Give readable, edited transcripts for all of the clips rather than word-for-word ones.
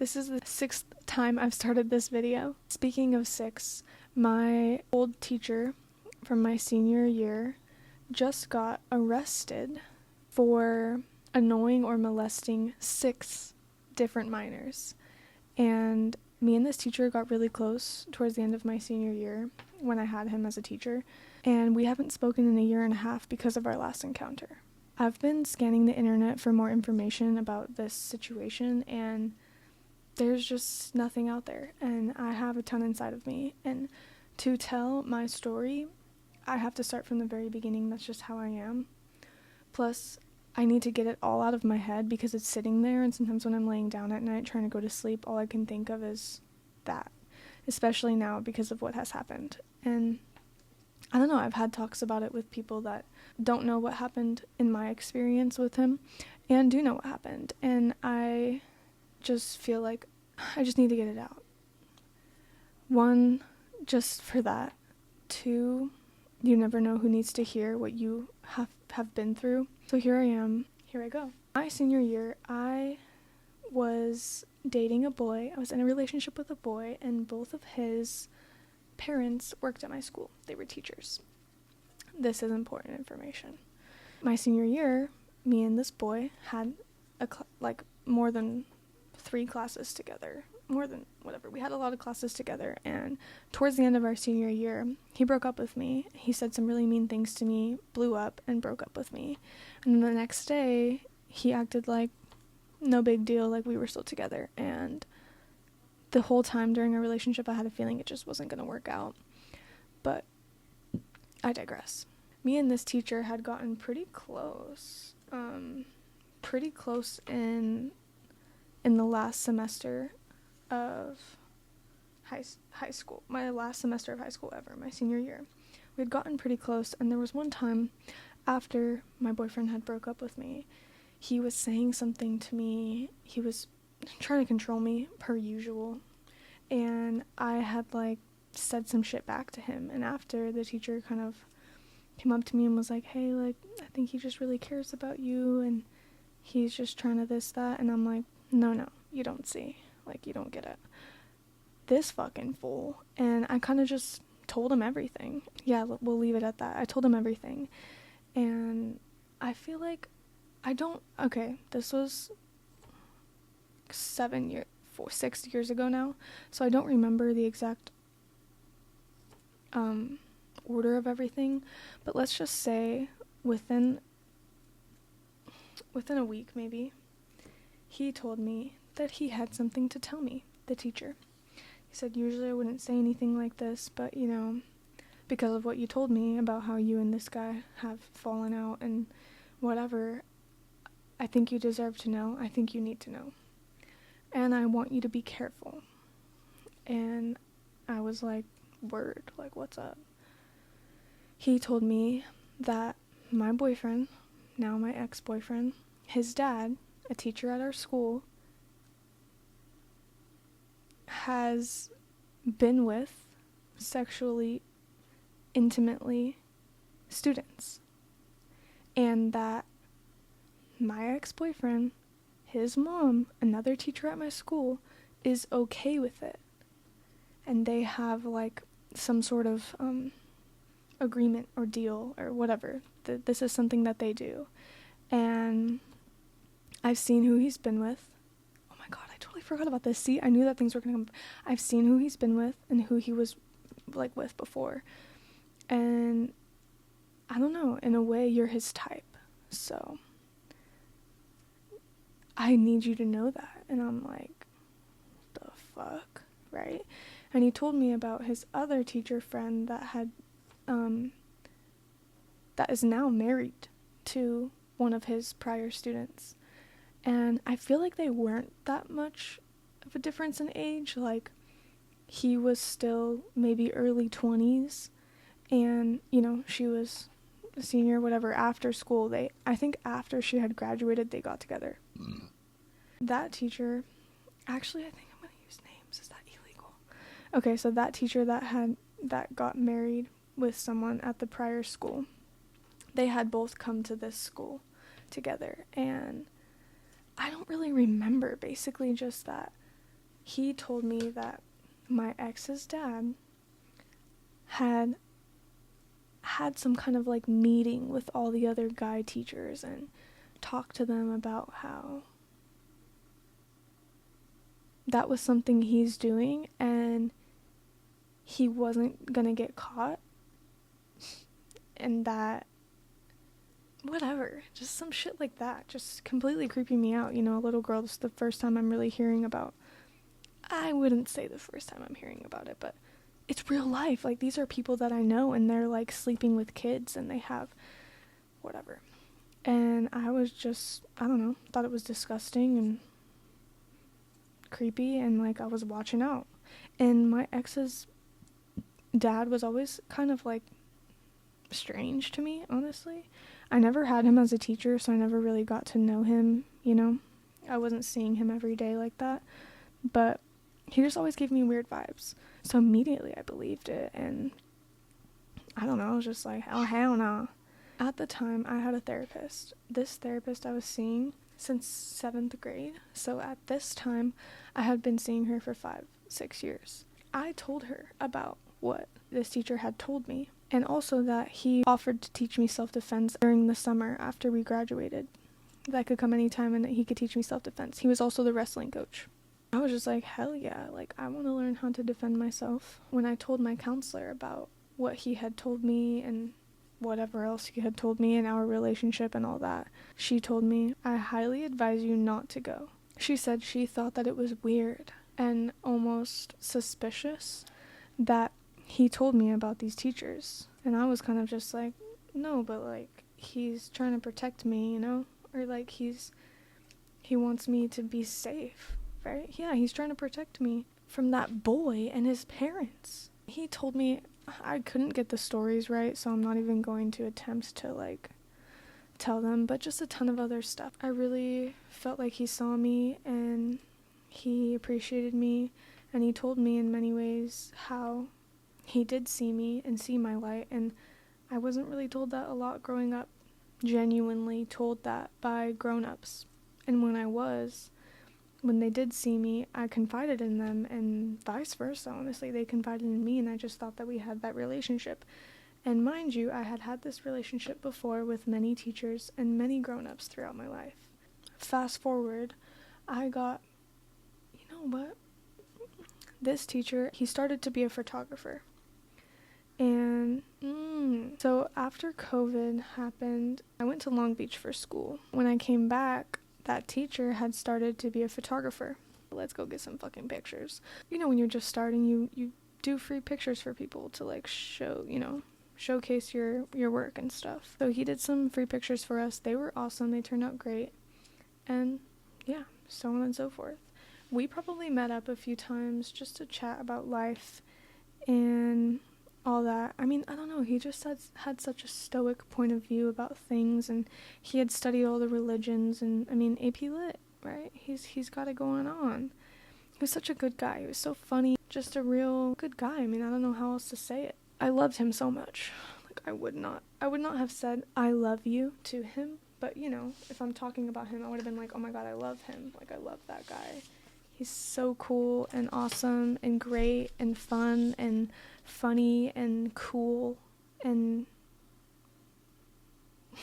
This is the 6th time I've started this video. Speaking of 6, my old teacher from my senior year just got arrested for annoying or molesting 6 different minors. And me and this teacher got really close towards the end of my senior year when I had him as a teacher, and we haven't spoken in a year and a half because of our last encounter. I've been scanning the internet for more information about this situation, and there's just nothing out there, and I have a ton inside of me, and to tell my story, I have to start from the very beginning. That's just how I am. Plus, I need to get it all out of my head because it's sitting there, and sometimes when I'm laying down at night trying to go to sleep, all I can think of is that, especially now because of what has happened. And I don't know, I've had talks about it with people that don't know what happened in my experience with him and do know what happened, and I just feel like I just need to get it out. 1, just for that. 2, you never know who needs to hear what you have been through. So here I am. Here I go. My senior year, I was dating a boy. I was in a relationship with a boy, and both of his parents worked at my school. They were teachers. This is important information. My senior year, me and this boy had more than 3 classes together. More than whatever. We had a lot of classes together, and towards the end of our senior year, he broke up with me. He said some really mean things to me, blew up, and broke up with me. And then the next day, he acted like no big deal, like we were still together. And the whole time during our relationship, I had a feeling it just wasn't going to work out. But I digress. Me and this teacher had gotten pretty close. In the last semester of high school. My last semester of high school ever, my senior year. We had gotten pretty close, and there was one time after my boyfriend had broke up with me, he was saying something to me. He was trying to control me, per usual, and I had said some shit back to him. And after, the teacher kind of came up to me and was like, hey, I think he just really cares about you, and he's just trying to this, that. And I'm like, no, you don't see, you don't get it. This fucking fool. And I kind of just told him everything. Yeah, we'll leave it at that. I told him everything, and I feel like this was 6 years ago now, so I don't remember the exact order of everything, but let's just say within a week maybe, he told me that he had something to tell me, the teacher. He said, usually I wouldn't say anything like this, but because of what you told me about how you and this guy have fallen out and whatever, I think you deserve to know. I think you need to know. And I want you to be careful. And I was like, word, what's up? He told me that my boyfriend, now my ex-boyfriend, his dad, a teacher at our school, has been with sexually, intimately students. And that my ex-boyfriend, his mom, another teacher at my school, is okay with it. And they have some sort of agreement or deal or whatever. This is something that they do. And I've seen who he's been with. Oh my god, I totally forgot about this. See, I knew that things were gonna come. I've seen who he's been with and who he was with before. And I don't know, in a way you're his type. So I need you to know that. And I'm like, the fuck, right? And he told me about his other teacher friend that is now married to one of his prior students. And I feel like they weren't that much of a difference in age. He was still maybe early 20s, and she was a senior, whatever. After school, I think after she had graduated, they got together. That teacher, actually, I think I'm gonna use names. Is that illegal? Okay, so that teacher that got married with someone at the prior school, they had both come to this school together, and I don't really remember, basically just that he told me that my ex's dad had some kind of like meeting with all the other guy teachers and talked to them about how that was something he's doing and he wasn't gonna get caught, and that whatever, just some shit like that, just completely creeping me out. You know, a little girl, this is the first time I'm really hearing about, I wouldn't say the first time I'm hearing about it, but it's real life. Like, these are people that I know, and they're like sleeping with kids, and they have whatever. And I was just, I don't know, thought it was disgusting and creepy, and like I was watching out. And my ex's dad was always kind of like strange to me, honestly. I never had him as a teacher, so I never really got to know him, you know. I wasn't seeing him every day like that, but he just always gave me weird vibes. So immediately I believed it, and I don't know, I was just like, oh hell no. At the time, I had a therapist. This therapist I was seeing since 7th grade, so at this time I had been seeing her for 5-6 years. I told her about what this teacher had told me, and also that he offered to teach me self-defense during the summer after we graduated. That I could come anytime and that he could teach me self-defense. He was also the wrestling coach. I was just like, hell yeah, like I want to learn how to defend myself. When I told my counselor about what he had told me and whatever else he had told me in our relationship and all that, she told me, I highly advise you not to go. She said she thought that it was weird and almost suspicious that he told me about these teachers. And I was kind of just like, no, but like he's trying to protect me, you know? Or like he wants me to be safe, right? Yeah, he's trying to protect me from that boy and his parents. He told me, I couldn't get the stories right, so I'm not even going to attempt to like tell them, but just a ton of other stuff. I really felt like he saw me and he appreciated me, and he told me in many ways how he did see me and see my light, and I wasn't really told that a lot growing up, genuinely told that by grown-ups. And when they did see me, I confided in them, and vice versa. Honestly, they confided in me, and I just thought that we had that relationship. And mind you, I had this relationship before with many teachers and many grown-ups throughout my life. Fast forward, I got, you know what? This teacher, he started to be a photographer. And so after COVID happened, I went to Long Beach for school. When I came back, that teacher had started to be a photographer. Let's go get some fucking pictures. You know, when you're just starting, you do free pictures for people to like show, you know, showcase your work and stuff. So he did some free pictures for us. They were awesome. They turned out great. And yeah, so on and so forth. We probably met up a few times just to chat about life and all that. I mean, I don't know, he just had such a stoic point of view about things, and he had studied all the religions, and I mean, AP Lit, right? He's got it going on. He was such a good guy. He was so funny, just a real good guy. I mean, I don't know how else to say it. I loved him so much. Like, I would not have said I love you to him, but you know, if I'm talking about him, I would have been like, oh my god, I love him. Like, I love that guy. He's so cool and awesome and great and fun and funny and cool and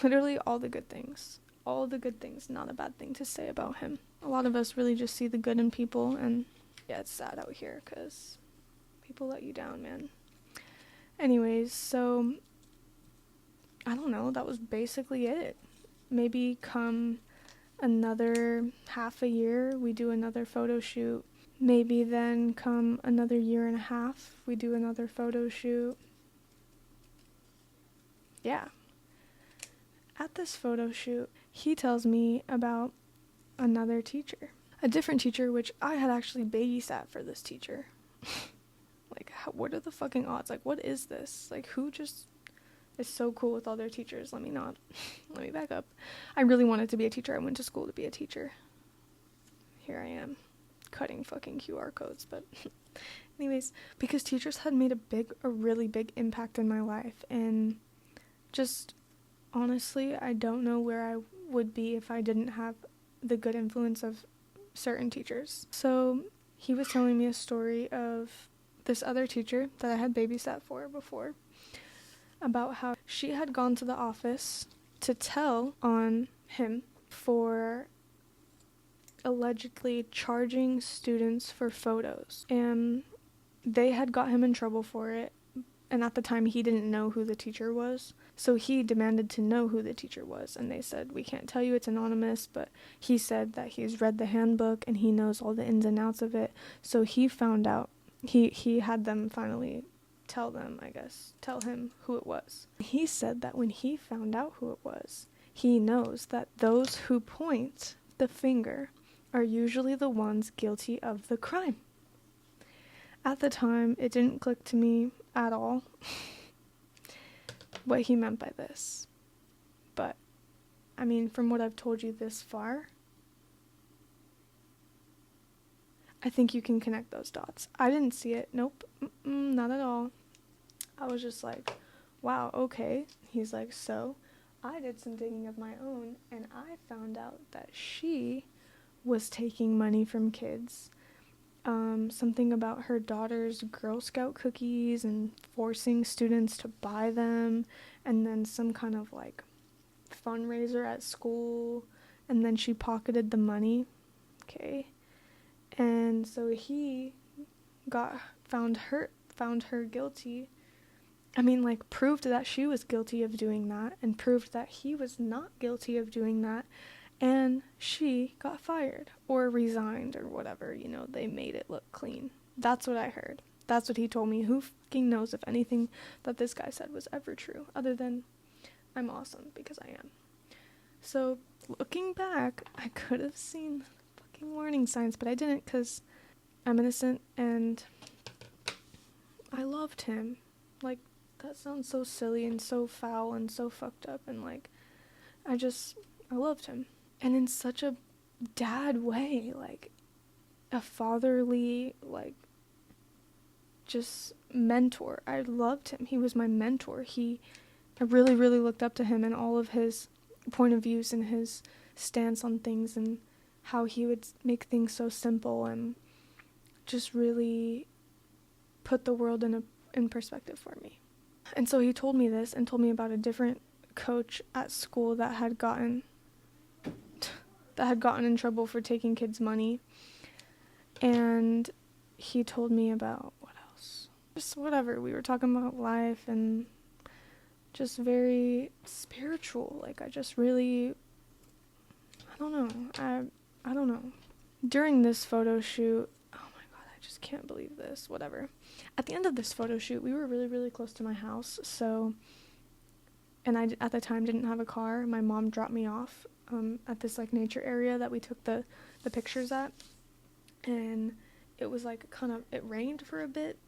literally all the good things. All the good things, not a bad thing to say about him. A lot of us really just see the good in people, and yeah, it's sad out here because people let you down, man. Anyways, so I don't know, that was basically it. Maybe come another half a year, we do another photo shoot. Maybe then come another year and a half, we do another photo shoot. Yeah. At this photo shoot, he tells me about another teacher. A different teacher, which I had actually babysat for this teacher. Like, what are the fucking odds? Like, what is this? Like, who just is so cool with all their teachers? Let me back up. I really wanted to be a teacher. I went to school to be a teacher. Here I am, cutting fucking QR codes, but anyways, because teachers had made a really big impact in my life, and just honestly, I don't know where I would be if I didn't have the good influence of certain teachers. So he was telling me a story of this other teacher that I had babysat for before, about how she had gone to the office to tell on him for allegedly charging students for photos, and they had got him in trouble for it, and at the time he didn't know who the teacher was, so he demanded to know who the teacher was, and they said, we can't tell you, it's anonymous, but he said that he's read the handbook and he knows all the ins and outs of it, so he found out, he had them finally tell him who it was. He said that when he found out who it was, he knows that those who point the finger are usually the ones guilty of the crime. At the time, it didn't click to me at all what he meant by this. But, I mean, from what I've told you this far, I think you can connect those dots. I didn't see it. Nope. Not at all. I was just like, wow, okay. He's like, so I did some digging of my own, and I found out that she was taking money from kids. Something about her daughter's Girl Scout cookies and forcing students to buy them, and then some kind of like fundraiser at school, and then she pocketed the money. Okay. And so he found her guilty. I mean, like, proved that she was guilty of doing that, and proved that he was not guilty of doing that, and she got fired or resigned or whatever, they made it look clean. That's what I heard. That's what he told me. Who fucking knows if anything that this guy said was ever true, other than I'm awesome, because I am. So, looking back, I could have seen fucking warning signs, but I didn't, because I'm innocent, and I loved him. Like, that sounds so silly and so foul and so fucked up, and like, I loved him. And in such a dad way, like, a fatherly, like, just mentor. I loved him. He was my mentor. I really, really looked up to him and all of his point of views and his stance on things, and how he would make things so simple and just really put the world in perspective for me. And so he told me this, and told me about a different coach at school that had gotten in trouble for taking kids' money. And he told me about, what else? Just whatever. We were talking about life and just very spiritual. Like, I just really, I don't know. I don't know. During this photo shoot, oh my god, I just can't believe this. Whatever. At the end of this photo shoot, we were really, really close to my house. So, and I, at the time, didn't have a car. My mom dropped me off at this, like, nature area that we took the pictures at. And it was, like, it rained for a bit.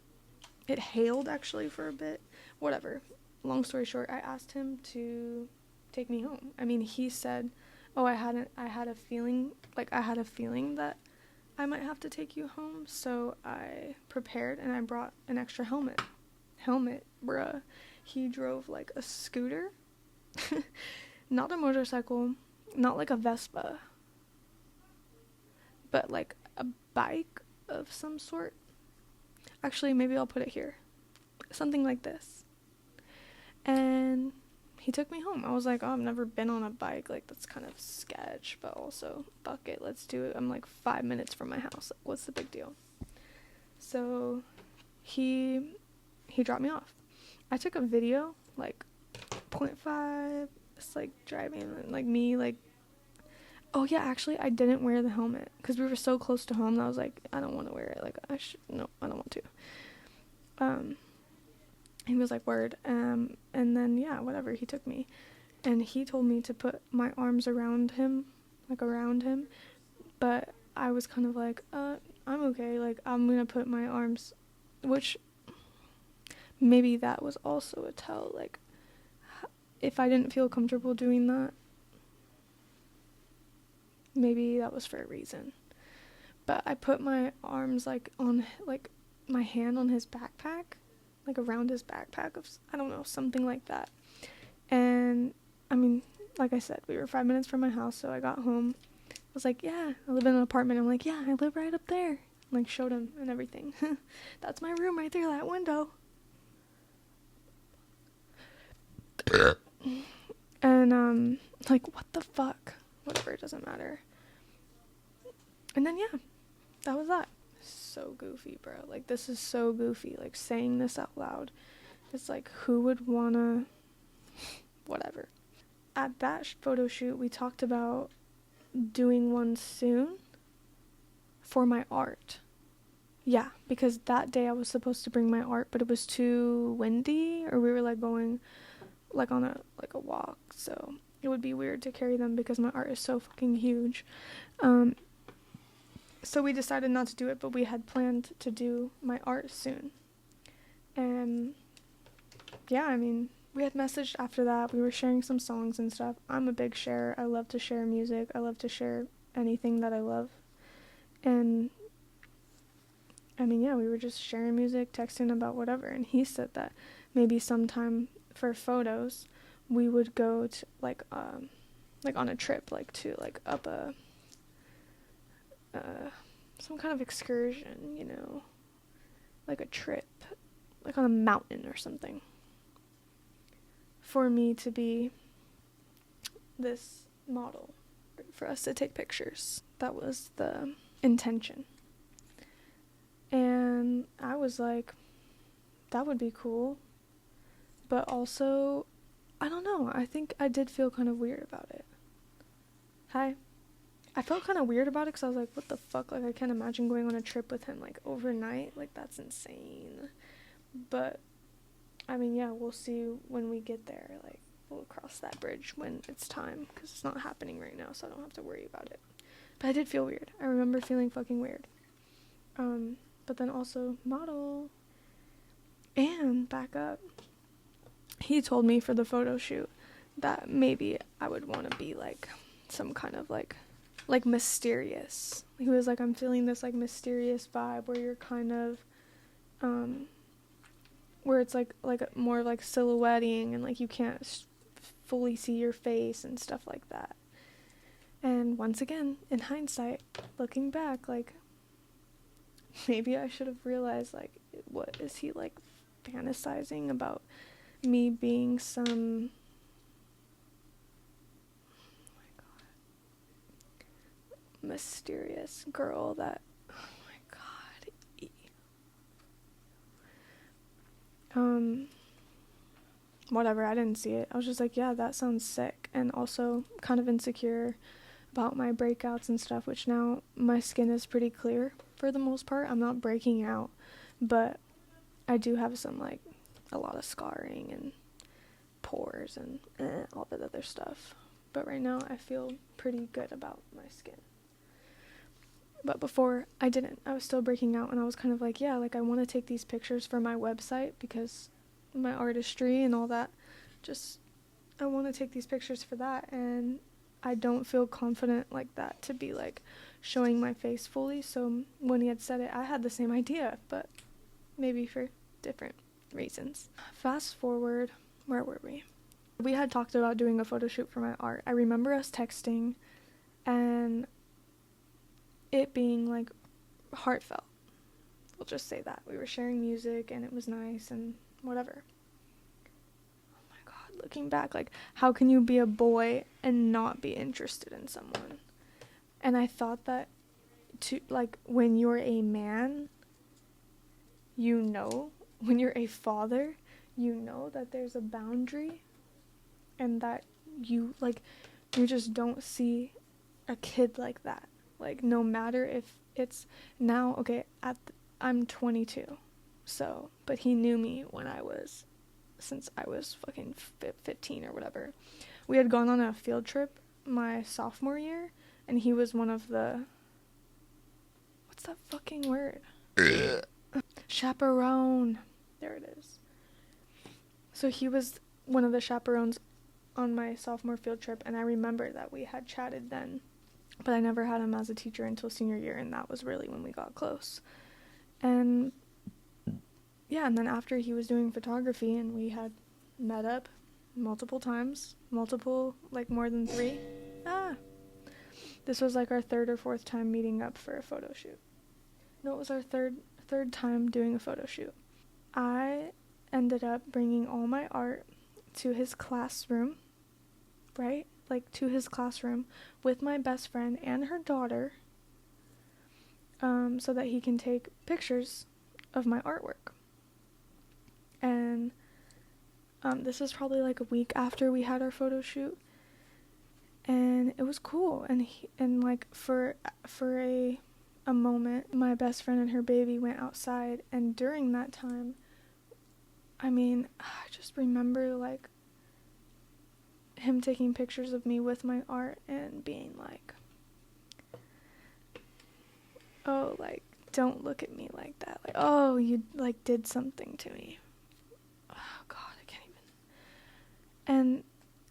It hailed, actually, for a bit. Whatever. Long story short, I asked him to take me home. I mean, he said, oh, I had a feeling that I might have to take you home, so I prepared and I brought an extra helmet. Bruh. He drove, like, a scooter. Not a motorcycle, not like a Vespa, but like a bike of some sort. Actually, maybe I'll put it here. Something like this. And he took me home. I was like, oh, I've never been on a bike. Like, that's kind of sketch, but also, fuck it, let's do it. I'm like 5 minutes from my house. What's the big deal? So he dropped me off. I took a video, like 0.5, just like driving, and like me, like, oh yeah, actually I didn't wear the helmet because we were so close to home that I was like, I don't want to wear it. Like, I don't want to. He was like, word. And then, yeah, whatever, he took me. And he told me to put my arms around him. But I was kind of like, I'm okay. Like, I'm going to put my arms, which maybe that was also a tell. Like, if I didn't feel comfortable doing that, maybe that was for a reason. But I put my arms, like, on, like, my hand on his backpack. Like, around his backpack of, I don't know, something like that. And, I mean, like I said, we were 5 minutes from my house, so I got home. I was like, yeah, I live in an apartment. I'm like, yeah, I live right up there. like showed him and everything. That's my room right there, that window. And like, what the fuck, whatever, it doesn't matter. And then yeah, that was that. So goofy, bro. Like, this is so goofy, like saying this out loud. It's like, who would wanna whatever. At that photo shoot, we talked about doing one soon for my art. Yeah, because that day I was supposed to bring my art, but it was too windy, or we were like going like on a walk, so it would be weird to carry them because my art is so fucking huge. So we decided not to do it, but we had planned to do my art soon. And yeah, I mean, we had messaged after that. We were sharing some songs and stuff. I'm a big sharer. I love to share music. I love to share anything that I love. And I mean, yeah, we were just sharing music, texting about whatever. And he said that maybe sometime for photos, we would go to like on a trip, like to like up a some kind of excursion, you know, like a trip, like on a mountain or something, for me to be this model, for us to take pictures. That was the intention. And I was like, that would be cool. But also, I don't know, I think I did feel kind of weird about it. Hi. I felt kind of weird about it because I was like, what the fuck? Like, I can't imagine going on a trip with him, like, overnight. Like, that's insane. But, I mean, yeah, we'll see when we get there. Like, we'll cross that bridge when it's time, because it's not happening right now, so I don't have to worry about it. But I did feel weird. I remember feeling fucking weird. But then also, model. And, back up, he told me for the photo shoot that maybe I would want to be, like, some kind of, like mysterious. He was like, I'm feeling this, like, mysterious vibe where you're kind of, where it's, like more, like, silhouetting, and, like, you can't fully see your face and stuff like that. And once again, in hindsight, looking back, like, maybe I should have realized, like, what is he, like, fantasizing about me being some mysterious girl that, oh my god, whatever, I didn't see it. I was just like, yeah, that sounds sick. And also kind of insecure about my breakouts and stuff, which now my skin is pretty clear for the most part. I'm not breaking out, but I do have some, like, a lot of scarring and pores and all that other stuff. But right now I feel pretty good about my skin. But before, I didn't. I was still breaking out, and I was kind of like, yeah, like, I want to take these pictures for my website because my artistry and all that, just, I want to take these pictures for that, and I don't feel confident like that to be, like, showing my face fully. So when he had said it, I had the same idea, but maybe for different reasons. Fast forward, where were we? We had talked about doing a photo shoot for my art. I remember us texting, and it being, like, heartfelt. We'll just say that. We were sharing music, and it was nice, and whatever. Oh my god, looking back, like, how can you be a boy and not be interested in someone? And I thought that, when you're a man, you know, when you're a father, you know that there's a boundary, and that you just don't see a kid like that. Like, no matter if it's now, okay, I'm 22, so, but he knew me since I was fucking 15 or whatever. We had gone on a field trip my sophomore year, and he was one of the, what's that fucking word? Chaperone. There it is. So he was one of the chaperones on my sophomore field trip, and I remember that we had chatted then. But I never had him as a teacher until senior year, and that was really when we got close. And yeah, and then after, he was doing photography, and we had met up multiple times, like, more than 3. This was like our 3rd or 4th time meeting up for a photo shoot. No, it was our third time doing a photo shoot. I ended up bringing all my art to his classroom, right? Like, to his classroom with my best friend and her daughter, so that he can take pictures of my artwork. And this was probably like a week after we had our photo shoot, and it was cool. And like for a moment, my best friend and her baby went outside, and during that time, I mean, I just remember like him taking pictures of me with my art and being like, oh, like, don't look at me like that, like, oh, you like did something to me. Oh god, I can't even. And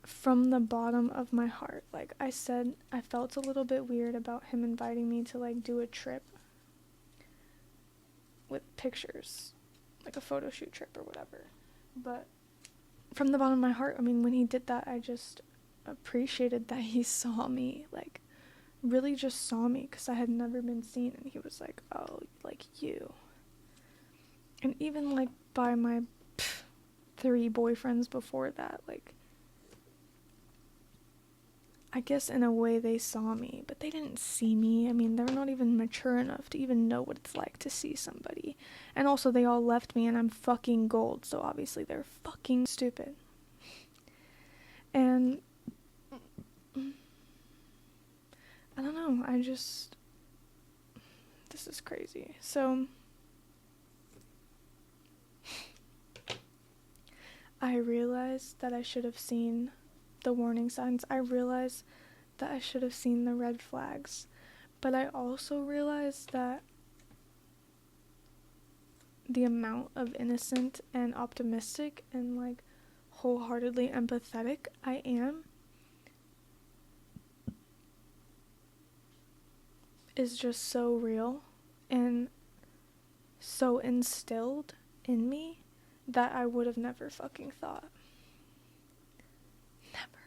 from the bottom of my heart, like I said, I felt a little bit weird about him inviting me to like do a trip with pictures, like a photo shoot trip or whatever. But from the bottom of my heart, I mean, when he did that, I just appreciated that he saw me, like really just saw me, because I had never been seen. And he was like, oh, like you. And even like by my 3 boyfriends before that, like, I guess in a way they saw me, but they didn't see me. I mean, they're not even mature enough to even know what it's like to see somebody. And also, they all left me, and I'm fucking gold, so obviously they're fucking stupid. And I don't know, this is crazy. So I realized that I should have seen the warning signs. I realized that I should have seen the red flags. But I also realized that the amount of innocent and optimistic and like wholeheartedly empathetic I am is just so real and so instilled in me that I would have never fucking thought. Never.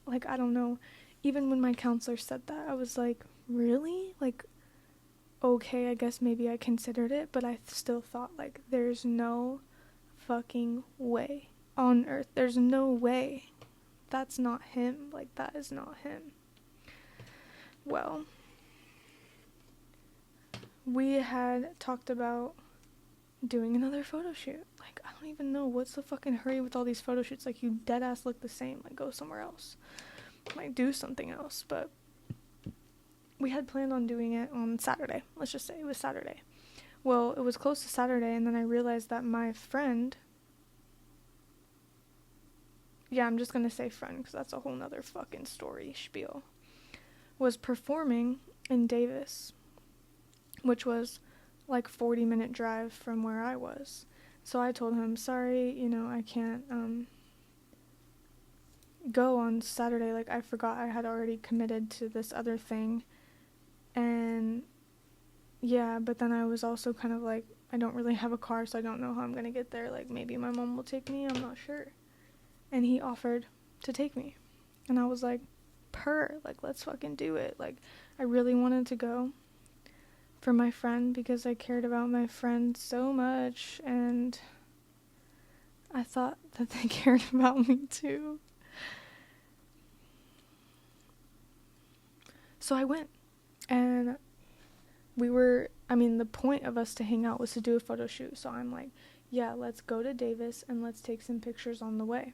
Like, I don't know. Even when my counselor said that, I was like, really? Like, okay, I guess maybe I considered it, but I still thought, like, there's no fucking way on earth. There's no way. That's not him. Like, that is not him. Well, we had talked about doing another photo shoot. Like, I don't even know what's the fucking hurry with all these photo shoots. Like, you dead ass look the same. Like, go somewhere else. Like, do something else. But we had planned on doing it on Saturday. Let's just say it was Saturday. Well, it was close to Saturday, and then I realized that my friend, yeah, I'm just gonna say friend because that's a whole nother fucking story spiel, was performing in Davis, which was like 40-minute drive from where I was. So I told him, sorry, I can't go on Saturday. Like, I forgot I had already committed to this other thing. And yeah, but then I was also kind of like, I don't really have a car, so I don't know how I'm gonna get there. Like, maybe my mom will take me, I'm not sure. And he offered to take me, and I was like, like, let's fucking do it. Like, I really wanted to go for my friend because I cared about my friend so much, and I thought that they cared about me too. So I went, and the point of us to hang out was to do a photo shoot. So I'm like, yeah, let's go to Davis and let's take some pictures on the way.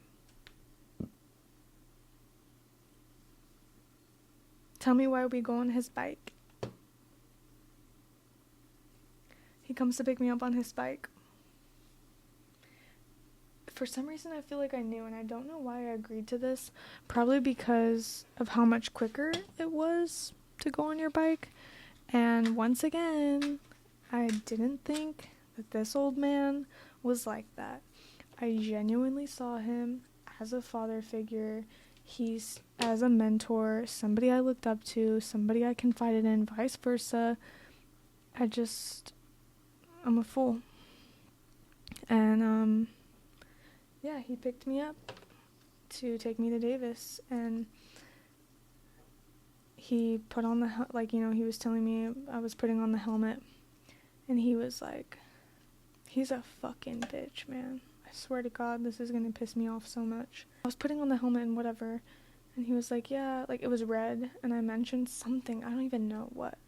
Tell me why we go on his bike. He comes to pick me up on his bike. For some reason, I feel like I knew, and I don't know why I agreed to this. Probably because of how much quicker it was to go on your bike. And once again, I didn't think that this old man was like that. I genuinely saw him as a father figure. He's as a mentor, somebody I looked up to, somebody I confided in, vice versa. I'm a fool. And, yeah, he picked me up to take me to Davis, and he put on he was telling me I was putting on the helmet, And he was like, he's a fucking bitch, man. I swear to God, this is gonna piss me off so much. I was putting on the helmet and whatever, and he was like, yeah, like, it was red, and I mentioned something, I don't even know what.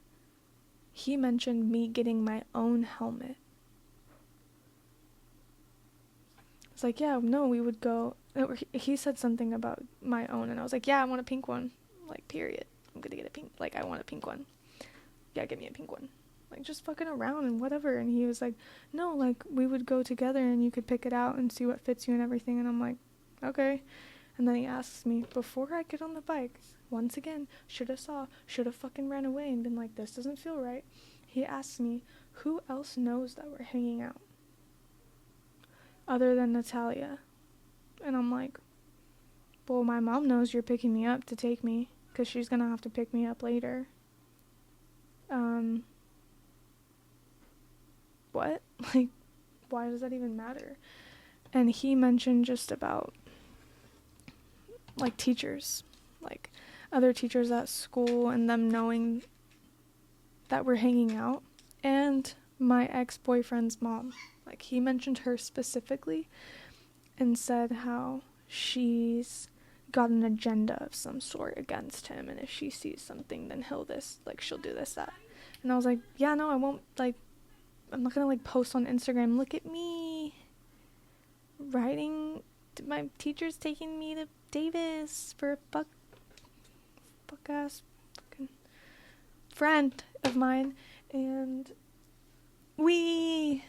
He mentioned me getting my own helmet. It's like, yeah, no, we would go, he said something about my own, and I was like, yeah, I want a pink one, like, period. I'm gonna get a pink, like, I want a pink one. Yeah, give me a pink one. Like, just fucking around and whatever. And he was like, no, like, we would go together and you could pick it out and see what fits you and everything. And I'm like, okay. And then he asks me, before I get on the bike, once again, should have fucking ran away and been like, this doesn't feel right. He asks me, who else knows that we're hanging out other than Natalia? And I'm like, well, my mom knows you're picking me up to take me, because she's gonna have to pick me up later. What? Like, why does that even matter? And he mentioned just about, like, teachers, like, other teachers at school, and them knowing that we're hanging out, and my ex-boyfriend's mom. Like, he mentioned her specifically and said how she's got an agenda of some sort against him, and if she sees something, then she'll do this, that. And I was like, yeah, no, I won't, like, I'm not gonna, like, post on Instagram, look at me riding, my teacher's taking me to Davis for a fuck-ass fucking friend of mine, and I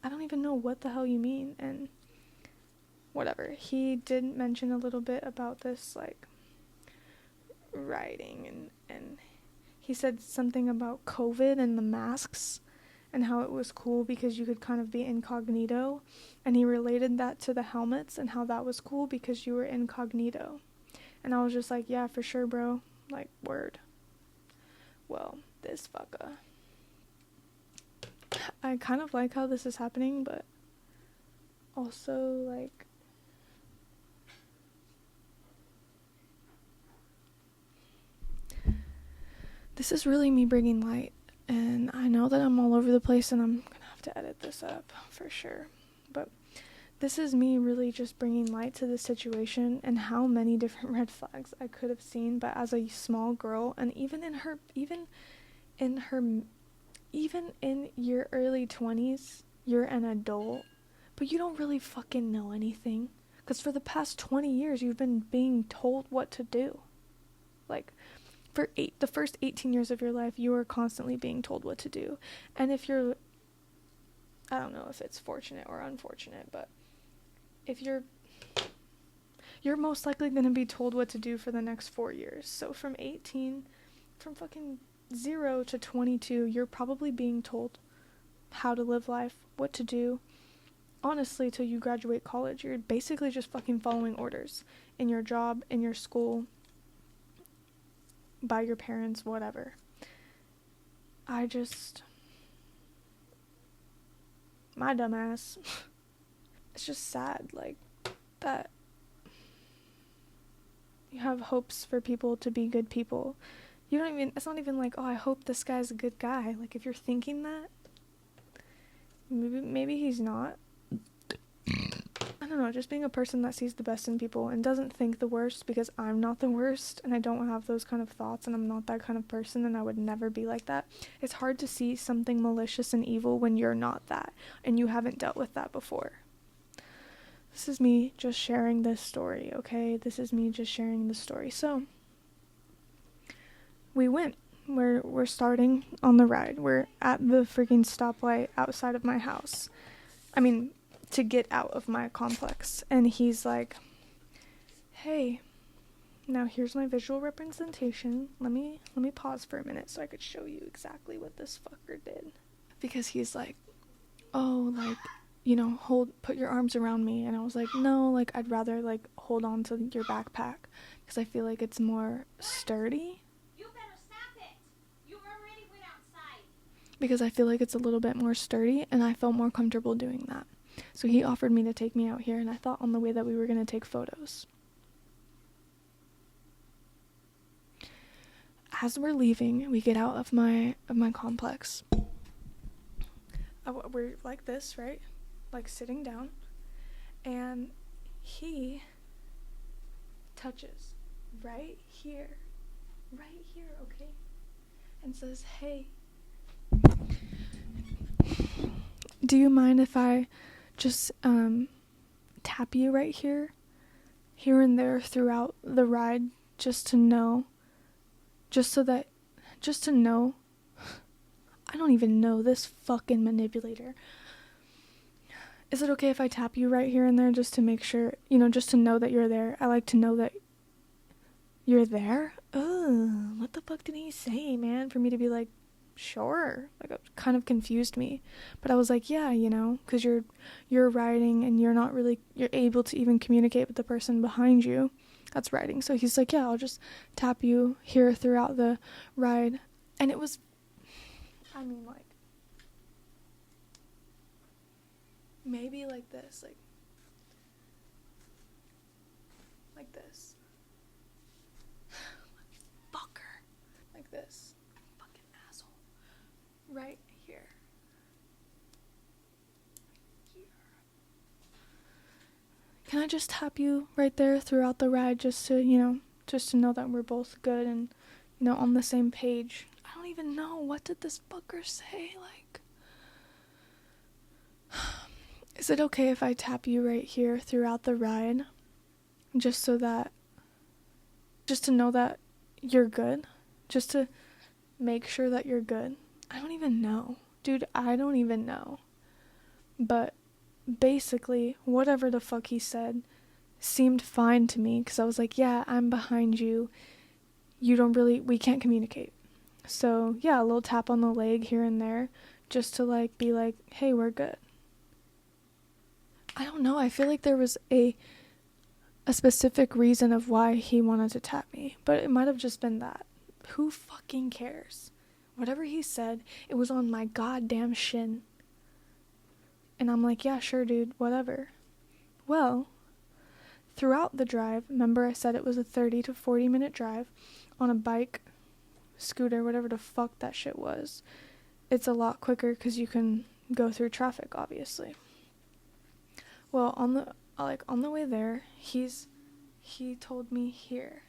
don't even know what the hell you mean, and whatever. He did mention a little bit about this, like, riding, and he said something about COVID and the masks, and how it was cool because you could kind of be incognito, and he related that to the helmets and how that was cool because you were incognito. And I was just like, yeah, for sure, bro, like, word. Well, this fucker, I kind of like how this is happening, but also, like, this is really me bringing light, and I know that I'm all over the place, and I'm gonna have to edit this up for sure, but this is me really just bringing light to the situation and how many different red flags I could have seen. But as a small girl, and even in your early 20s, you're an adult, but you don't really fucking know anything, because for the past 20 years you've been being told what to do. Like, for the first 18 years of your life, you are constantly being told what to do. And if you're, I don't know if it's fortunate or unfortunate, but if you're most likely going to be told what to do for the next 4 years. So from fucking 0 to 22, you're probably being told how to live life, what to do. Honestly, till you graduate college, you're basically just fucking following orders in your job, in your school, by your parents, whatever. My dumbass. It's just sad, like, that you have hopes for people to be good people. It's not even like, oh, I hope this guy's a good guy. Like, if you're thinking that, maybe he's not. I don't know, just being a person that sees the best in people and doesn't think the worst, because I'm not the worst and I don't have those kind of thoughts, and I'm not that kind of person, and I would never be like that. It's hard to see something malicious and evil when you're not that and you haven't dealt with that before. This is me just sharing this story, okay? This is me just sharing the story. So, we went. We're starting on the ride. We're at the freaking stoplight outside of my house. I mean, to get out of my complex. And he's like, hey, now here's my visual representation. Let me pause for a minute so I could show you exactly what this fucker did. Because he's like, oh, like, you know, put your arms around me. And I was like, no, like, I'd rather, like, hold on to your backpack, because I feel like it's more sturdy. You better stop it. You already went outside. Because I feel like it's a little bit more sturdy, and I felt more comfortable doing that. So he offered me to take me out here, and I thought on the way that we were going to take photos. As we're leaving, we get out of my complex. we're like this, right? Like sitting down, and he touches right here, okay? And says, hey, do you mind if I just tap you right here and there throughout the ride, just to know, I don't even know this fucking manipulator. Is it okay if I tap you right here and there just to make sure, just to know that you're there? I like to know that you're there. Ugh, what the fuck did he say, man? For me to be like, sure. Like, it kind of confused me. But I was like, yeah, because you're riding and you're able to even communicate with the person behind you that's riding. So he's like, yeah, I'll just tap you here throughout the ride. And it was, like, maybe like this, like this. Fucker. Like this. Fucking asshole. Right here. Can I just tap you right there throughout the ride just to know that we're both good and, on the same page? I don't even know. What did this fucker say? Like, is it okay if I tap you right here throughout the ride? Just to know that you're good? Just to make sure that you're good? I don't even know. Dude, I don't even know. But basically, whatever the fuck he said seemed fine to me, because I was like, yeah, I'm behind you. We can't communicate. So, yeah, a little tap on the leg here and there, just to, be like, hey, we're good. I don't know, I feel like there was a specific reason of why he wanted to tap me, but it might have just been that. Who fucking cares? Whatever he said, it was on my goddamn shin. And I'm like, yeah, sure, dude, whatever. Well, throughout the drive, remember I said it was a 30 to 40 minute drive on a bike, scooter, whatever the fuck that shit was. It's a lot quicker because you can go through traffic, obviously. Well, on the way there, he told me here.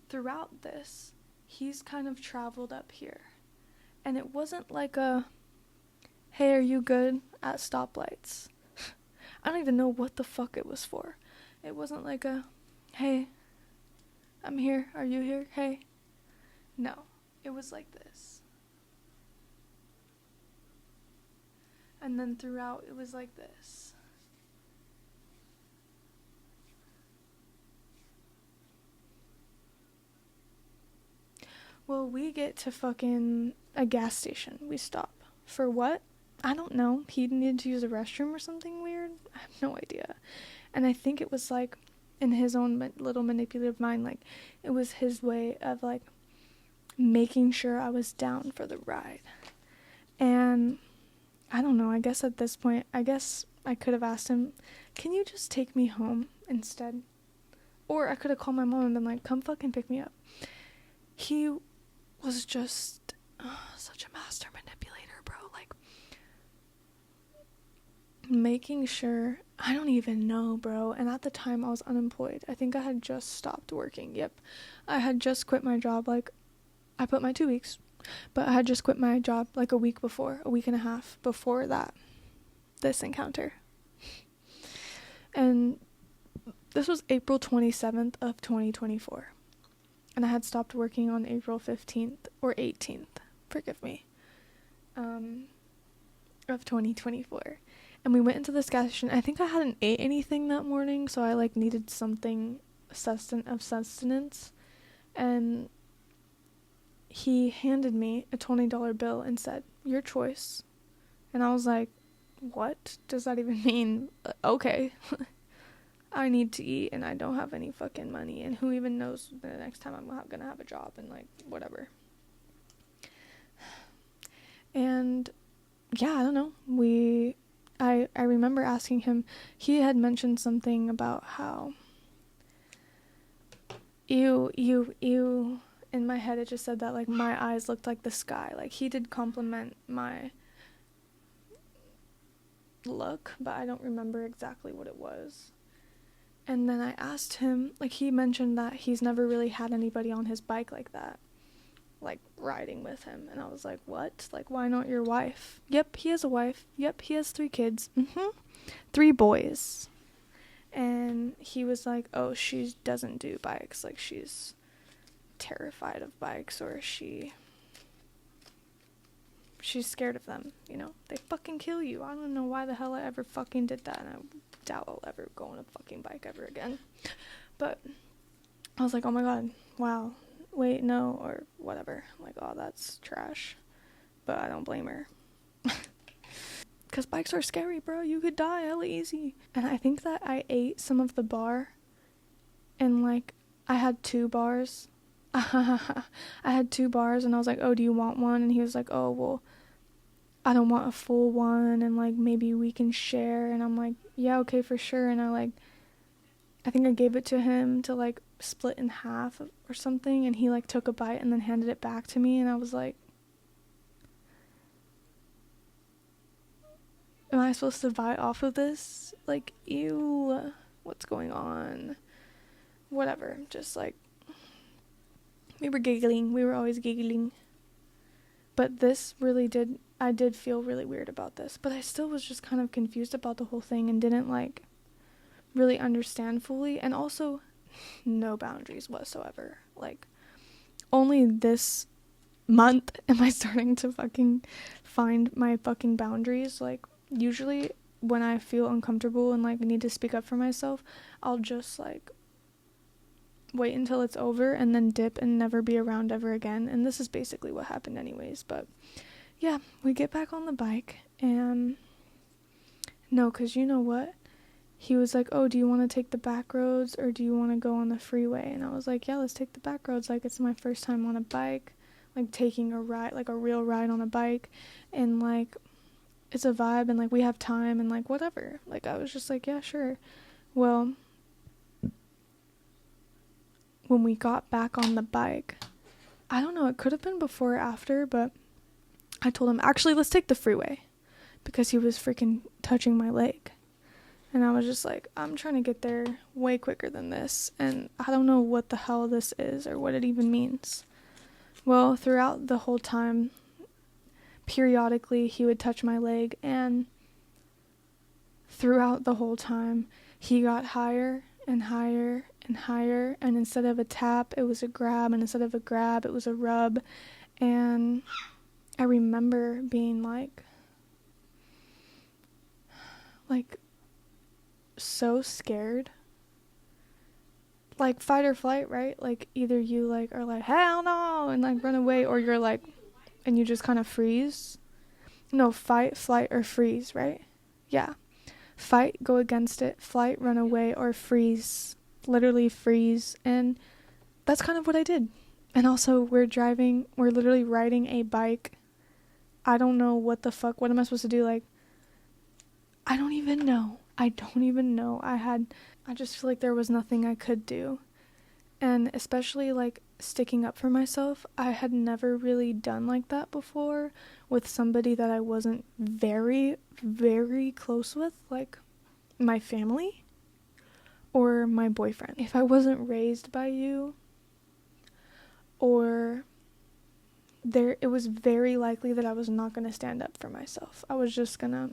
Throughout this, he's kind of traveled up here. And it wasn't like a, hey, are you good at stoplights? I don't even know what the fuck it was for. It wasn't like a, hey, I'm here, are you here, hey? No, it was like this. And then throughout, it was like this. Well, we get to fucking a gas station. We stop. For what? I don't know. He needed to use a restroom or something weird? I have no idea. And I think it was, in his own little manipulative mind, it was his way of, making sure I was down for the ride. And I don't know. I guess at this point, I could have asked him, can you just take me home instead? Or I could have called my mom and been like, come fucking pick me up. He was just such a master manipulator, bro. Making sure, I don't even know, bro. And at the time, I was unemployed. I think I had just stopped working. Yep. I had just quit my job. I put my 2 weeks, but I had just quit my job a week and a half before this encounter. And this was April 27th of 2024. And I had stopped working on April 15th or 18th, forgive me, of 2024. And we went into this gas station. I think I hadn't ate anything that morning, so I needed something of sustenance. And he handed me a $20 bill and said, your choice. And I was like, what does that even mean? Okay. I need to eat and I don't have any fucking money, and who even knows the next time I'm gonna have a job, and whatever. And yeah, I don't know. I remember asking him, he had mentioned something about how ew, in my head it just said that my eyes looked like the sky. He did compliment look, but I don't remember exactly what it was. And then I asked him, like, he mentioned that he's never really had anybody on his bike like that, like, riding with him. And I was like, what? Like, why not your wife? Yep, he has a wife. Yep, he has 3 kids. 3 boys. And he was like, oh, she doesn't do bikes. Like, she's terrified of bikes, or she's scared of them, you know? They fucking kill you. I don't know why the hell I ever fucking did that, and I doubt I'll ever go on a fucking bike ever again. But I was like, oh my god, wow, wait, no, or whatever. I'm like, oh, that's trash. But I don't blame her. Because bikes are scary, bro. You could die hella easy. And I think that I ate some of the bar, and like, I had 2 bars. I had 2 bars, and I was like, oh, do you want one? And he was like, oh, well, I don't want a full one, and like, maybe we can share. And I'm like, yeah, okay, for sure. And I think I gave it to him to like split in half or something, and he like took a bite and then handed it back to me, and I was like, am I supposed to bite off of this? Like, ew, what's going on? Whatever, just like, we were giggling. We were always giggling. But this really I did feel really weird about this. But I still was just kind of confused about the whole thing and didn't, like, really understand fully. And also, no boundaries whatsoever. Like, only this month am I starting to fucking find my fucking boundaries. Like, usually when I feel uncomfortable and, like, need to speak up for myself, I'll just, like, wait until it's over and then dip and never be around ever again. And this is basically what happened anyways. But yeah, we get back on the bike, and no, because you know what, he was like, oh, do you want to take the back roads or do you want to go on the freeway? And I was like, yeah, let's take the back roads. Like, it's my first time on a bike, like taking a ride, like a real ride on a bike, and like, it's a vibe, and like, we have time, and like, whatever. Like, I was just like, yeah, sure. Well, when we got back on the bike, I don't know, it could have been before or after, but I told him, actually, let's take the freeway, because he was freaking touching my leg. And I was just like, I'm trying to get there way quicker than this, and I don't know what the hell this is or what it even means. Well, throughout the whole time, periodically he would touch my leg, and throughout the whole time he got higher and higher and higher, and instead of a tap, it was a grab, and instead of a grab, it was a rub. And I remember being like so scared, like fight or flight, right? Like, either you like are like, hell no, and like run away, or you're like, and you just kind of freeze. No, fight, flight, or freeze, right? Yeah, fight, go against it, flight, run away, or freeze, literally freeze. And that's kind of what I did. And also, we're literally riding a bike. I don't know what the fuck, what am I supposed to do? Like, I don't even know. I just feel like there was nothing I could do. And especially, like, sticking up for myself, I had never really done like that before with somebody that I wasn't very, very close with, like my family or my boyfriend. If I wasn't raised by you, or it was very likely that I was not going to stand up for myself. I was just going to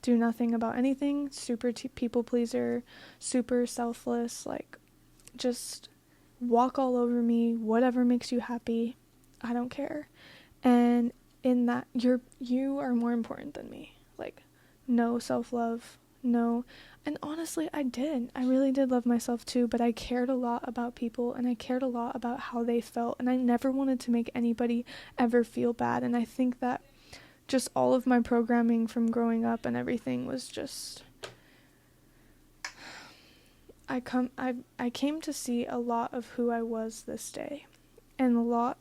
do nothing about anything, super people pleaser, super selfless, like, just walk all over me, whatever makes you happy, I don't care. And in that, you are more important than me. Like, no self-love, no. And honestly, I really did love myself too, but I cared a lot about people, and I cared a lot about how they felt, and I never wanted to make anybody ever feel bad. And I think that just all of my programming from growing up and everything was just, I came to see a lot of who I was this day, and a lot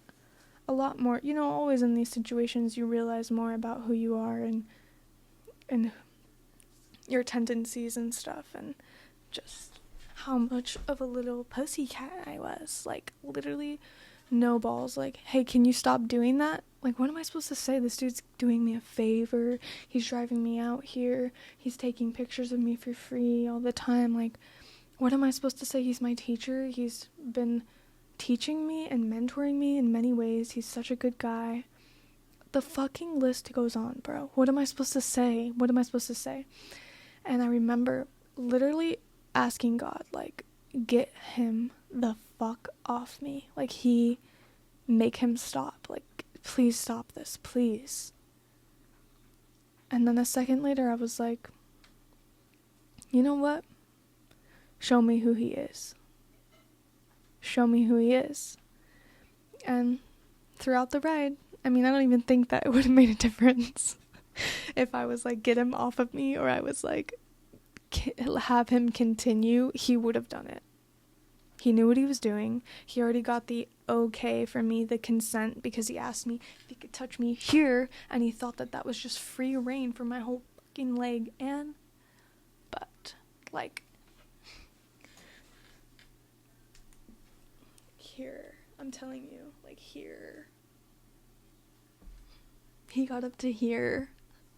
more, you know, always in these situations you realize more about who you are and your tendencies and stuff, and just how much of a little pussycat I was. Like, literally, no balls. Like, hey, can you stop doing that? Like, what am I supposed to say? This dude's doing me a favor. He's driving me out here. He's taking pictures of me for free all the time. Like, what am I supposed to say? He's my teacher. He's been teaching me and mentoring me in many ways. He's such a good guy. The fucking list goes on, bro. What am I supposed to say? What am I supposed to say? And I remember literally asking God, like, get him the fuck off me. Like, make him stop. Like, please stop this, please. And then a second later, I was like, you know what? Show me who he is. Show me who he is. And throughout the ride, I mean, I don't even think that it would have made a difference if I was like, get him off of me, or I was like, have him continue. He would have done it. He knew what he was doing. He already got the okay from me, the consent, because he asked me if he could touch me here, and he thought that that was just free reign for my whole fucking leg. But like, here, I'm telling you, like, here, he got up to here.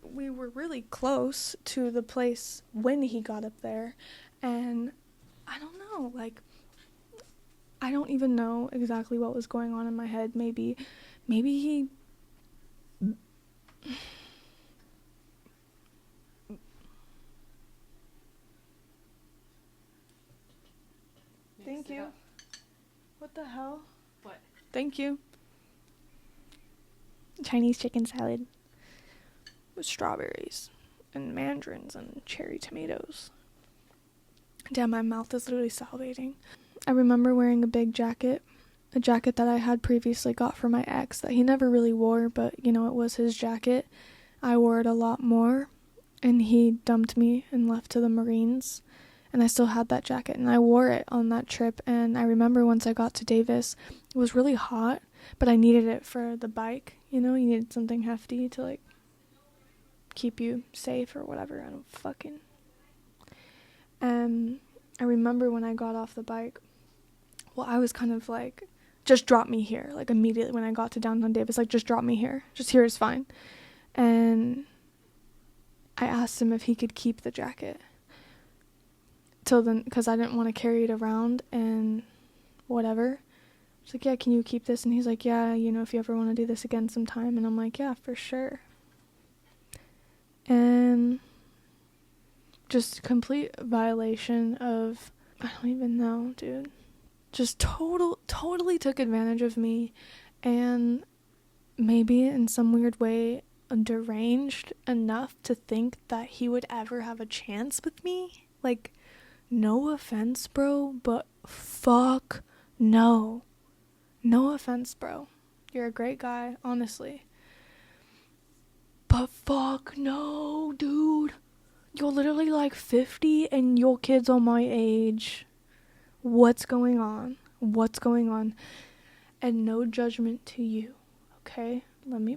We were really close to the place when he got up there, and I don't know, like, I don't even know exactly what was going on in my head. Maybe he Thank you. What the hell? What? Thank you. Chinese chicken salad with strawberries and mandarins and cherry tomatoes. Damn, my mouth is literally salivating. I remember wearing a big jacket, a jacket that I had previously got for my ex that he never really wore, but, you know, it was his jacket. I wore it a lot more, and he dumped me and left to the Marines, and I still had that jacket, and I wore it on that trip. And I remember once I got to Davis, it was really hot, but I needed it for the bike. You know, you needed something hefty to, like, keep you safe or whatever. I don't fucking... And I remember when I got off the bike, well, I was kind of like, just drop me here. Like, immediately when I got to downtown Davis, like, just drop me here. Just here is fine. And I asked him if he could keep the jacket till then, because I didn't want to carry it around and whatever. I was like, yeah, can you keep this? And he's like, yeah, you know, if you ever want to do this again sometime. And I'm like, yeah, for sure. And just complete violation of, I don't even know, dude. Just totally took advantage of me, and maybe in some weird way deranged enough to think that he would ever have a chance with me. Like, no offense, bro, but fuck no. No offense, bro. You're a great guy, honestly. But fuck no, dude. You're literally like 50 and your kid's on my age. What's going on? What's going on? And no judgment to you, okay? Let me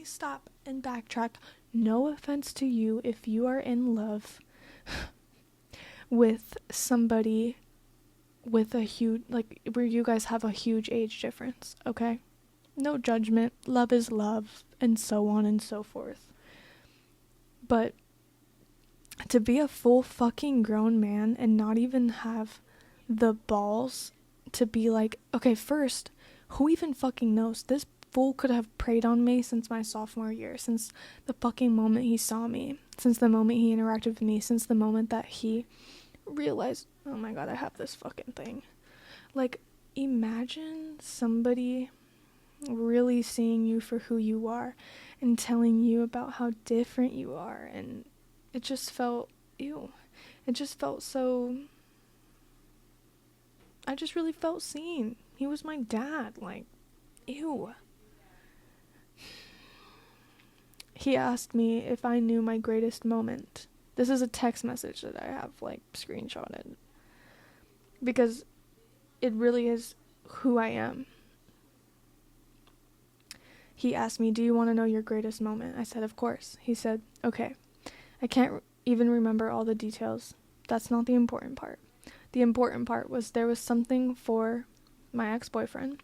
stop and backtrack. No offense to you if you are in love with somebody with a huge, like, where you guys have a huge age difference, okay? No judgment. Love is love, and so on and so forth. But to be a full fucking grown man and not even have the balls to be like, okay, first, who even fucking knows? This fool could have preyed on me since my sophomore year, since the fucking moment he saw me, since the moment he interacted with me, since the moment that he realized, oh my god, I have this fucking thing. Like, imagine somebody really seeing you for who you are and telling you about how different you are, and it just felt, ew. It just felt so, I just really felt seen. He was my dad, like, ew. He asked me if I knew my greatest moment. This is a text message that I have, like, screenshotted, because it really is who I am. He asked me, do you want to know your greatest moment? I said, of course. He said, okay, I can't even remember all the details. That's not the important part. The important part was there was something for my ex-boyfriend,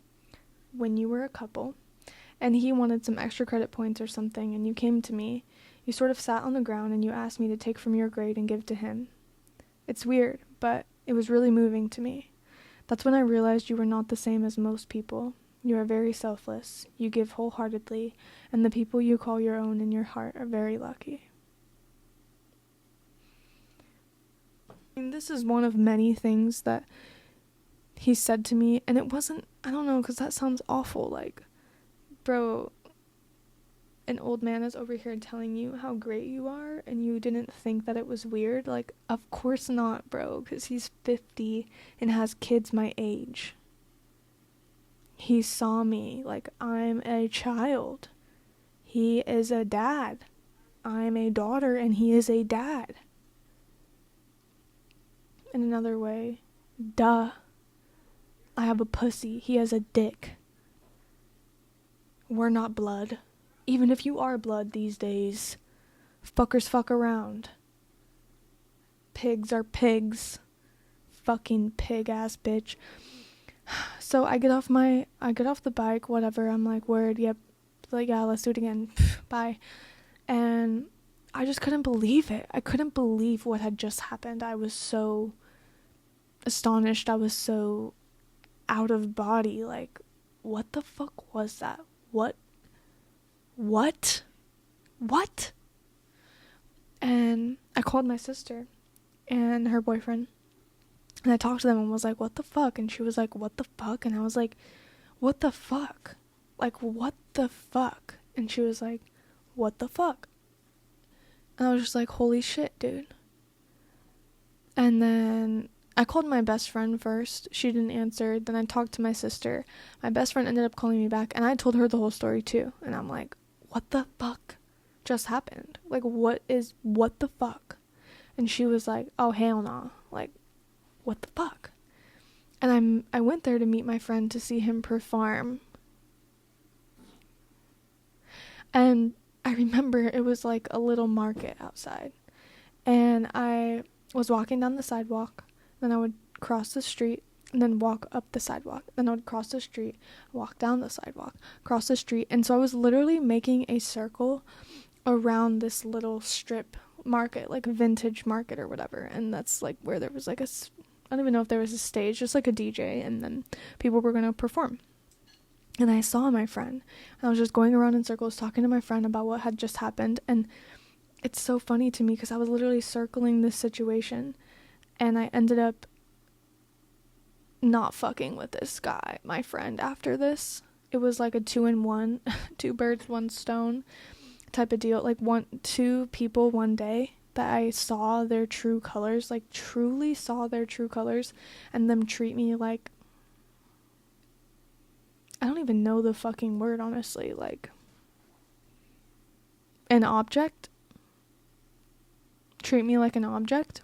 when you were a couple, and he wanted some extra credit points or something, and you came to me, you sort of sat on the ground and you asked me to take from your grade and give to him. It's weird, but it was really moving to me. That's when I realized you were not the same as most people. You are very selfless. You give wholeheartedly, and the people you call your own in your heart are very lucky. And this is one of many things that he said to me, and it wasn't, I don't know, because that sounds awful, like, bro, an old man is over here telling you how great you are, and you didn't think that it was weird? Like, of course not, bro, because he's 50 and has kids my age. He saw me like I'm a child. He is a dad. I'm a daughter, and he is a dad. In another way, duh. I have a pussy. He has a dick. We're not blood. Even if you are blood these days, fuckers fuck around. Pigs are pigs. Fucking pig ass bitch. So I get off the bike, whatever. I'm like, word, yep. Like, yeah, let's do it again. Bye. And I just couldn't believe it. I couldn't believe what had just happened. I was so astonished. I was so out of body. Like, what the fuck was that? What? And I called my sister and her boyfriend, and I talked to them and was like, what the fuck? And she was like, what the fuck? And I was like, what the fuck? Like, what the fuck? And she was like, what the fuck? And I was just like, holy shit, dude. And then I called my best friend first. She didn't answer. Then I talked to my sister. My best friend ended up calling me back, and I told her the whole story too. And I'm like, what the fuck just happened? Like, what the fuck? And she was like, oh, hell no. Like, what the fuck? And I went there to meet my friend to see him perform. And I remember it was like a little market outside. And I was walking down the sidewalk. Then I would cross the street and then walk up the sidewalk. Then I would cross the street, walk down the sidewalk, cross the street. And so I was literally making a circle around this little strip market, like a vintage market or whatever. And that's like where there was like I don't even know if there was a stage, just like a DJ, and then people were going to perform. And I saw my friend, and I was just going around in circles talking to my friend about what had just happened. And it's so funny to me because I was literally circling this situation, and I ended up not fucking with this guy, my friend, after this. It was like a 2-in-1, 2 birds, 1 stone type of deal. Like 2 people one day that I saw their true colors, like truly saw their true colors, and them treat me like, I don't even know the fucking word, honestly, like an object. Treat me like an object.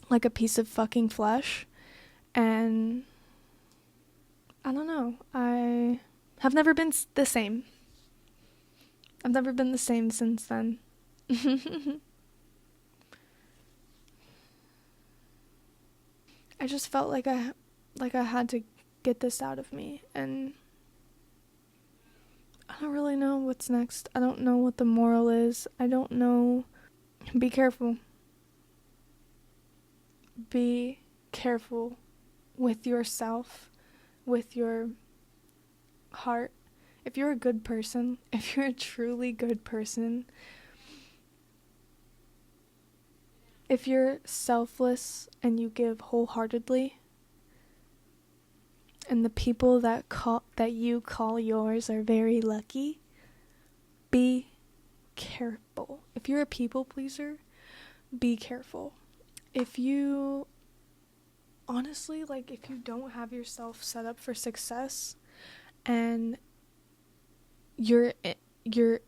Like a piece of fucking flesh. And I don't know. I have never been the same. I've never been the same since then. I just felt like I had to get this out of me, and I don't really know what's next. I don't know what the moral is. I don't know. Be careful. Be careful with yourself, with your heart. If you're a good person, if you're a truly good person, if you're selfless and you give wholeheartedly, and the people that you call yours are very lucky, be careful. If you're a people pleaser, be careful. If you honestly, like, if you don't have yourself set up for success and you're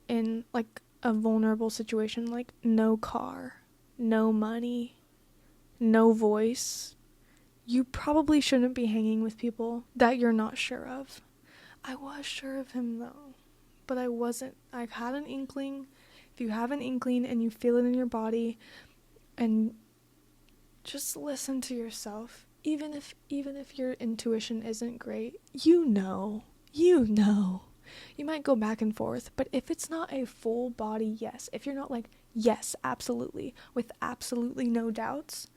in like a vulnerable situation, like no car, no money, no voice, you probably shouldn't be hanging with people that you're not sure of. I was sure of him though, but I wasn't. I've had an inkling. If you have an inkling and you feel it in your body, and just listen to yourself, even if your intuition isn't great, you might go back and forth, but if it's not a full body yes, if you're not like yes, absolutely, with absolutely no doubts,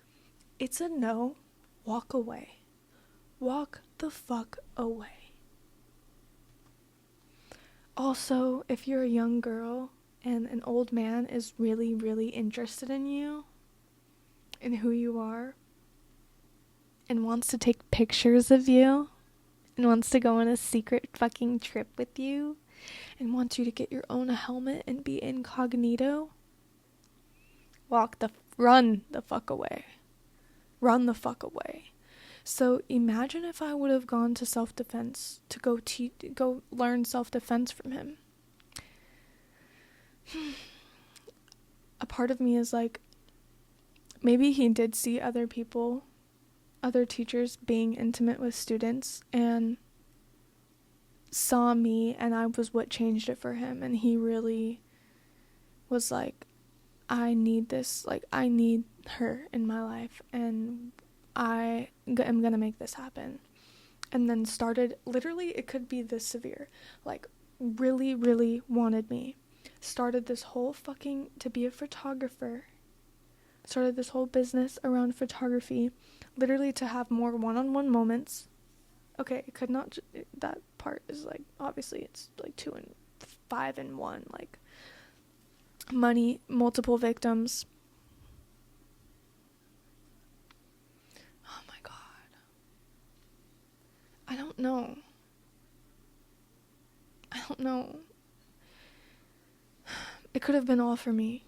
it's a no. Walk away. Walk the fuck away. Also, if you're a young girl and an old man is really, really interested in you and who you are and wants to take pictures of you and wants to go on a secret fucking trip with you and wants you to get your own helmet and be incognito, run the fuck away. Run the fuck away. So imagine if I would have gone to self-defense to go learn self-defense from him. A part of me is like, maybe he did see other teachers being intimate with students and saw me, and I was what changed it for him, and he really was like, I need this, like, I need her in my life, and I am gonna make this happen. And then started, literally, it could be this severe, like, really, really wanted me. Started this whole to be a photographer. Started this whole business around photography, literally to have more one-on-one moments. Okay, it could not, that part is like, obviously, it's like 2 and 5 and 1, like, money, multiple victims. Oh my god. I don't know. It could have been all for me.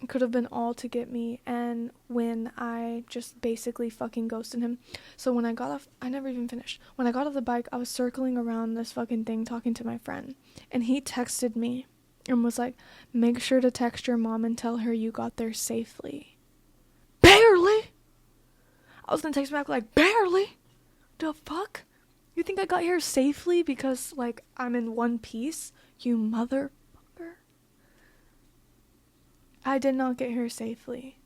It could have been all to get me, and when I just basically fucking ghosted him. So when I got off, I never even finished. When I got off the bike, I was circling around this fucking thing talking to my friend, and he texted me and was like, make sure to text your mom and tell her you got there safely. Barely! I was gonna text back like, barely? The fuck? You think I got here safely because, like, I'm in one piece? You motherfucker. I did not get here safely.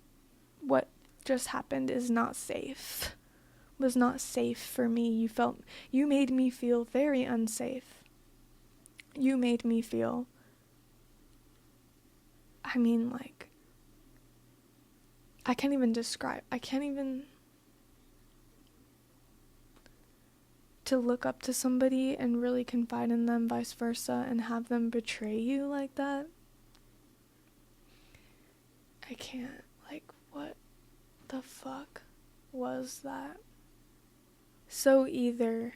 What just happened is not safe. Was not safe for me. You made me feel very unsafe. You made me feel, I mean, like, I can't even to look up to somebody and really confide in them, vice versa, and have them betray you like that. I can't. Like, what the fuck was that? So either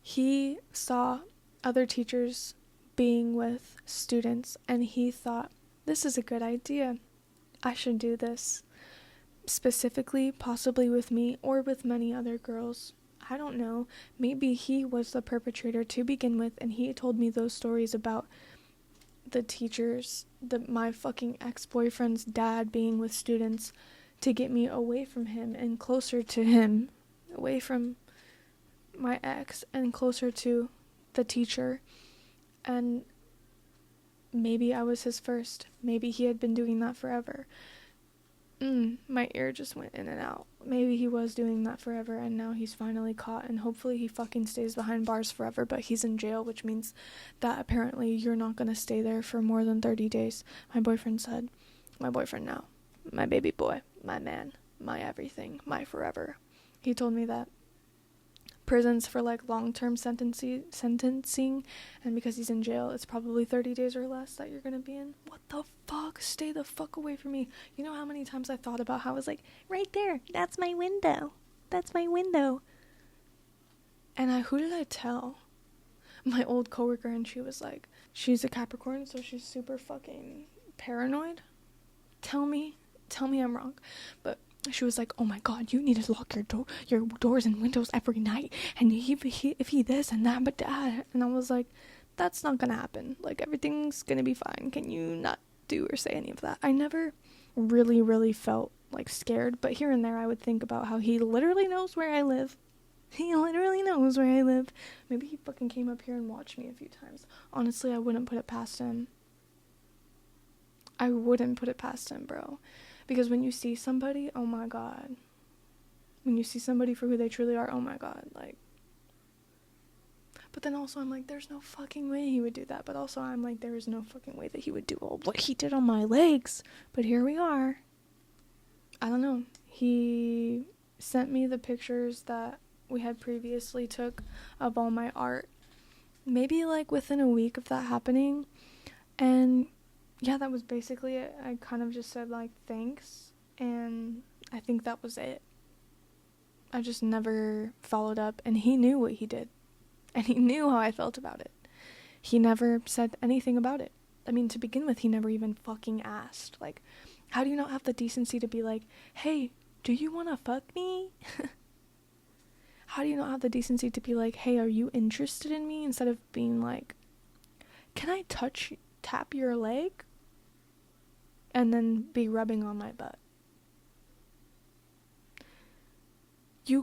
he saw other teachers being with students and he thought, this is a good idea. I should do this. Specifically, possibly with me or with many other girls. I don't know. Maybe he was the perpetrator to begin with, and he told me those stories about the teachers, my fucking ex-boyfriend's dad being with students to get me away from him and closer to him, away from my ex and closer to the teacher. And maybe I was his first. Maybe he had been doing that forever. My ear just went in and out. Maybe he was doing that forever, and now he's finally caught, and hopefully he fucking stays behind bars forever, but he's in jail, which means that apparently you're not gonna stay there for more than 30 days. My boyfriend now, my baby boy, my man, my everything, my forever. He told me that prisons for like long-term sentencing, and because he's in jail, it's probably 30 days or less that you're gonna be in. What the fuck? Stay the fuck away from me. You know how many times I thought about how I was like, right there, that's my window. And who did I tell? My old coworker, and she was like, she's a Capricorn, so she's super fucking paranoid. Tell me I'm wrong, but she was like, oh my god, you need to lock your doors and windows every night, and if he this and that, but that. And I was like, that's not gonna happen. Like, everything's gonna be fine. Can you not do or say any of that? I never really felt like scared, but here and there I would think about how he literally knows where I live. Maybe he fucking came up here and watched me a few times. Honestly, I wouldn't put it past him. Bro. Because when you see somebody, oh my god. When you see somebody for who they truly are, oh my god, like. But then also I'm like, there's no fucking way he would do that. But also I'm like, there is no fucking way that he would do all what he did on my legs. But here we are. I don't know. He sent me the pictures that we had previously took of all my art. Maybe like within a week of that happening. And yeah, that was basically it. I kind of just said like, thanks. And I think that was it. I just never followed up. And he knew what he did. And he knew how I felt about it. He never said anything about it. I mean, to begin with, he never even fucking asked. Like, how do you not have the decency to be like, hey, do you want to fuck me? How do you not have the decency to be like, hey, are you interested in me? Instead of being like, can I tap your leg? And then be rubbing on my butt. I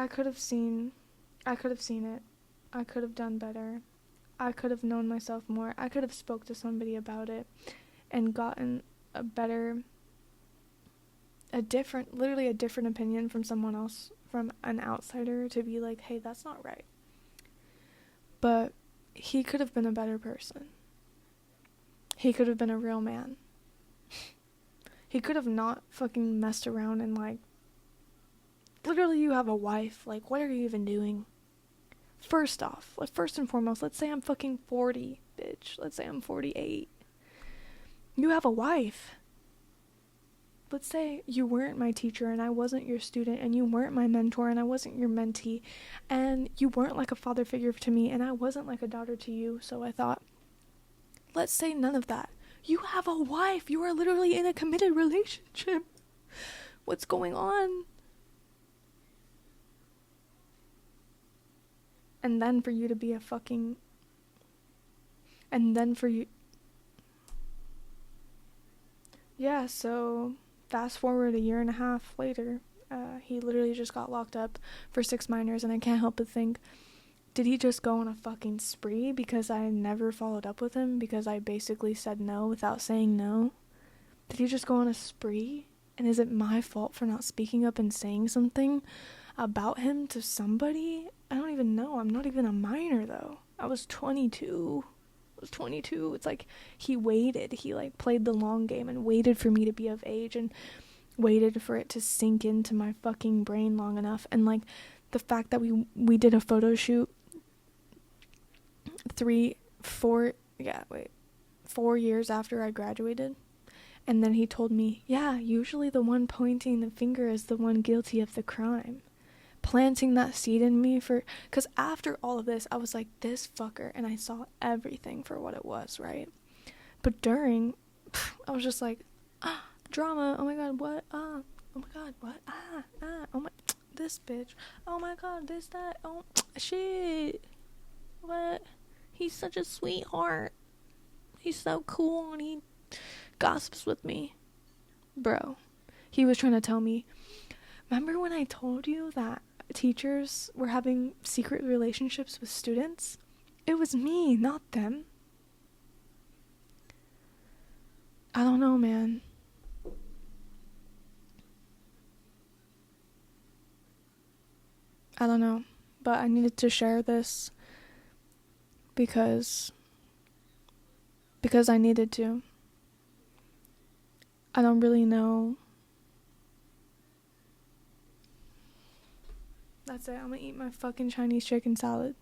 could have seen it. I could have done better. I could have known myself more. I could have spoke to somebody about it and gotten literally a different opinion from someone else, from an outsider, to be like, hey, that's not right. But he could have been a better person. He could have been a real man. He could have not fucking messed around and like, literally you have a wife, like what are you even doing? First off, first and foremost, let's say I'm fucking 40, bitch. Let's say I'm 48. You have a wife. Let's say you weren't my teacher and I wasn't your student, and you weren't my mentor and I wasn't your mentee, and you weren't like a father figure to me and I wasn't like a daughter to you. So I thought, let's say none of that. You have a wife. You are literally in a committed relationship. What's going on? And then for you to be yeah, so fast forward a year and a half later, he literally just got locked up for 6 minors, and I can't help but think, did he just go on a fucking spree because I never followed up with him, because I basically said no without saying no? Did he just go on a spree? And is it my fault for not speaking up and saying something about him to somebody? I don't even know. I'm not even a minor, though. I was 22. It's like he waited. He like played the long game and waited for me to be of age and waited for it to sink into my fucking brain long enough. And like the fact that we did a photo shoot 4 years after I graduated. And then he told me, yeah, usually the one pointing the finger is the one guilty of the crime. Planting that seed in me because after all of this, I was like, this fucker, and I saw everything for what it was, right? But during, I was just like, drama, oh my god, what, oh my god, what, oh my, this bitch, oh my god, this, that, oh, shit, what, he's such a sweetheart, he's so cool, and he gossips with me. Bro, he was trying to tell me, remember when I told you that teachers were having secret relationships with students? It was me, not them. I don't know, man. I don't know, but I needed to share this because I needed to. I don't really know. That's it. I'm gonna eat my fucking Chinese chicken salad.